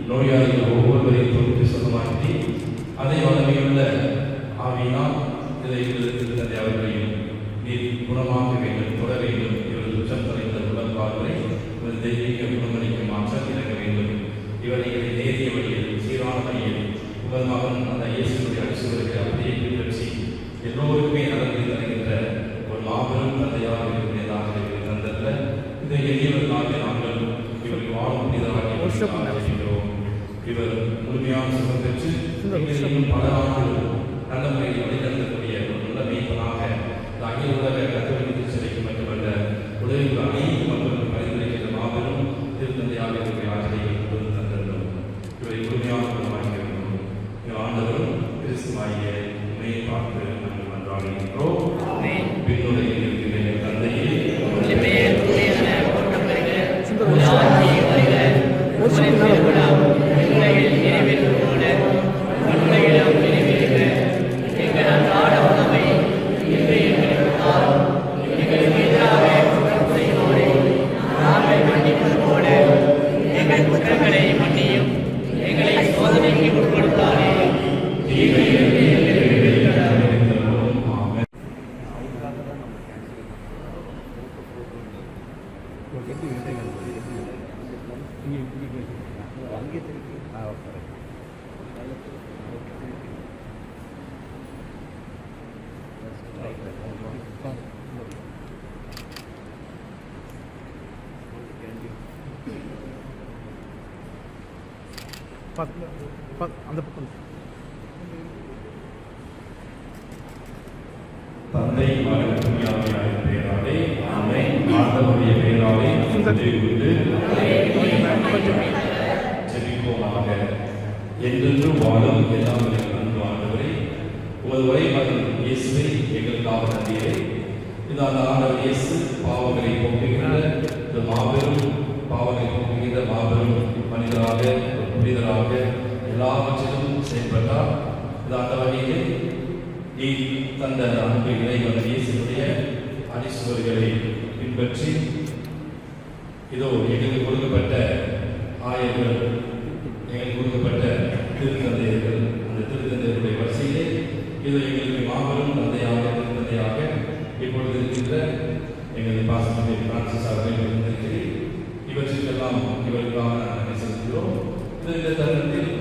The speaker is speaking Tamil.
நோயாளிகள் ஒவ்வொருவரையும் தொகுத்து சொந்தமாக்கி அதை வளமையுள்ள ஆவியினால் இதை தந்தை அவர்களையும் நீர் குணமாக்க வேண்டும், தொட வேண்டும். இவர்கள் உச்சம் தலைந்த உடற்பார்வை இவர் தெய்வீக குணமளிக்க மாற்றம் இறங்க வேண்டும். இவரை நேரிய வழியில், சீரான வழியில் உங்கள் மகன் அந்த இயேசுடைய அடிச்சுவதற்கு அப்படியே பின்பற்றி எல்லோருக்குமே நலன்களை தருகின்ற ஒரு மாபெரும் தந்தையாக இருக்கிறதாக தந்தல்ல இதை எளியவர்களாக நாங்கள் இவர்கள் வாழ முடிந்ததாக ஆலோசிக்கிறோம். இவர் முழுமையான சுகம் பெற்று பல ஆண்டுகள் நல்ல முறையில் வழிநடத்தக்கூடிய ஒரு நல்ல மெய்ப்பனாக அகில உலக கத்தோலிக்க சிலைக்கு மட்டுமல்ல உலகில் அனைத்து மக்களுக்கும் பரிந்துரைக்கின்ற மாபெரும் திருத்தந்தையாக இருக்கிற ஆசிரியை கொண்டு தந்திருந்தோம். இவரை முழுமையான குணமாக்கிறோம். எங்கள் ஆண்டவரும் கிறிஸ்துவாகிய உண்மையை பார்த்து நாங்கள் மன்றாடுகின்றோம். பின்னுரையில் இருக்கிற தந்தையே அந்த பக்கம் தந்தை மகன் தூயாவியார் பெயராலே ஆமென். ஆண்டவருடைய பெயராலே ஜெபிப்போமாக. என்றென்றும் வாழும் எல்லாம் அன்பு ஆண்டவரே, உமது ஒரே மகன் இயேசுவை எங்களுக்காக தந்தீரே. இந்த ஆண்டவர் இயேசு பாவங்களை போக்குகின்ற இந்த மாபெரும் பாவங்களை போக்குகின்ற மாபெரும் மனிதராக புனிதராக எல்லாவற்றிலும் செயல்பட்டார். இந்த அந்த வகையில் நீ தந்த அன்பு இறைவன் இயேசுடைய அடிச்சுவர்களை பின்பற்றி இதோ எங்களுக்கு கொடுக்கப்பட்ட ஆயர்கள், எங்களுக்கு கொடுக்கப்பட்ட திருத்தந்தையர்கள், அந்த திருத்தந்தையர்களுடைய வரிசையிலே இதோ எங்களுக்கு மாபெரும் தந்தையாக திருத்தந்தையாக இப்பொழுது இருக்கின்ற எங்கள் பாசத்தை பிரான்சிஸ் அவர்கள் இருந்திருக்கிறேன். இவற்றுக்கெல்லாம் இவர்களுக்காக நாங்கள் செலுத்துகிறோம். இந்த தருணத்தில்